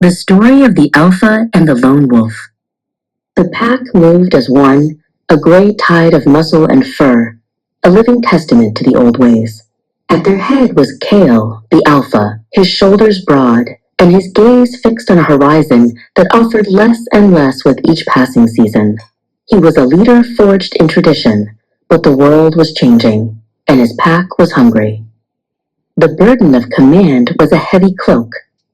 The story of the Alpha and the Lone Wolf. The pack moved as one, a gray tide of muscle and fur, a living testament to the old ways. At their head was Kale, the Alpha, his shoulders broad, and his gaze fixed on a horizon that offered less and less with each passing season. He was a leader forged in tradition, but the world was changing, and his pack was hungry. The burden of command was a heavy cloak.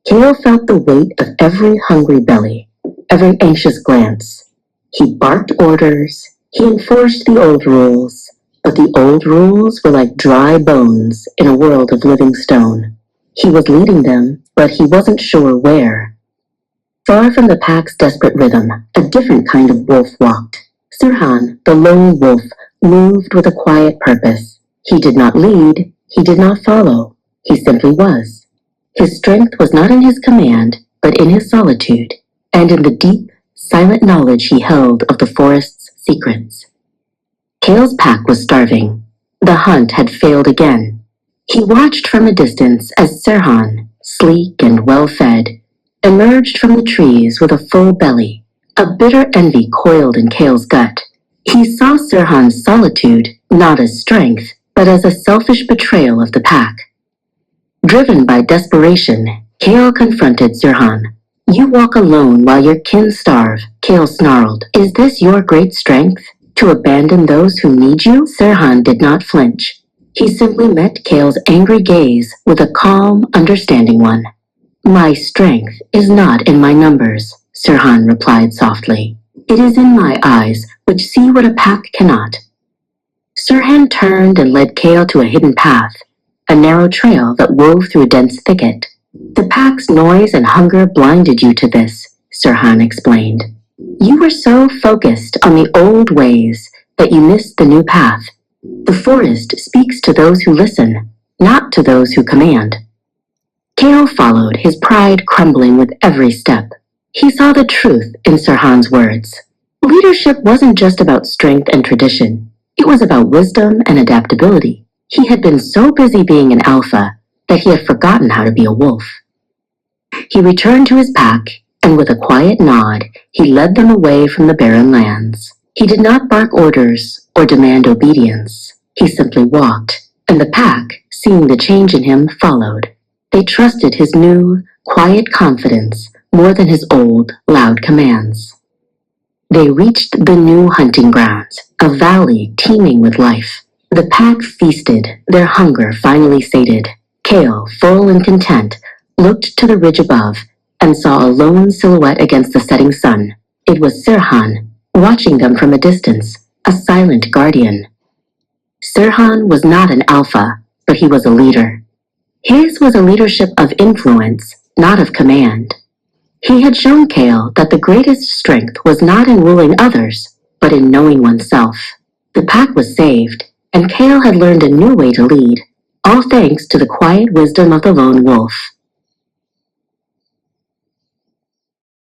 Kale felt the weight of every hungry belly, every anxious glance. He barked orders, he enforced the old rules, but the old rules were like dry bones in a world of living stone. He was leading them, but he wasn't sure where. Far from the pack's desperate rhythm, a different kind of wolf walked. Sirhan, the lone wolf, moved with a quiet purpose. He did not lead, he did not follow, he simply was. His strength was not in his command, but in his solitude, and in the deep, silent knowledge he held of the forest's secrets. Kale's pack was starving. The hunt had failed again. He watched from a distance as Sirhan, sleek and well-fed, emerged from the trees with a full belly. A bitter envy coiled in Kale's gut. He saw Sirhan's solitude not as strength, but as a selfish betrayal of the pack. Driven by desperation, Kale confronted Sirhan. "You walk alone while your kin starve," Kale snarled. "Is this your great strength? To abandon those who need you?" Sirhan did not flinch. He simply met Kale's angry gaze with a calm, understanding one. "My strength is not in my numbers," Sirhan replied softly. "It is in my eyes, which see what a pack cannot." Sirhan turned and led Kale to a hidden path, a narrow trail that wove through a dense thicket. "The pack's noise and hunger blinded you to this," Sirhan explained. "You were so focused on the old ways that you missed the new path. The forest speaks to those who listen, not to those who command." Kale followed, his pride crumbling with every step. He saw the truth in Sirhan's words. Leadership wasn't just about strength and tradition. It was about wisdom and adaptability. He had been so busy being an alpha that he had forgotten how to be a wolf. He returned to his pack, and with a quiet nod, he led them away from the barren lands. He did not bark orders or demand obedience. He simply walked, and the pack, seeing the change in him, followed. They trusted his new, quiet confidence more than his old, loud commands. They reached the new hunting grounds, a valley teeming with life. The pack feasted, their hunger finally sated. Kale, full and content, looked to the ridge above and saw a lone silhouette against the setting sun. It was Sirhan, watching them from a distance, a silent guardian. Sirhan was not an alpha, but he was a leader. His was a leadership of influence, not of command. He had shown Kale that the greatest strength was not in ruling others, but in knowing oneself. The pack was saved, and Kale had learned a new way to lead, all thanks to the quiet wisdom of the lone wolf.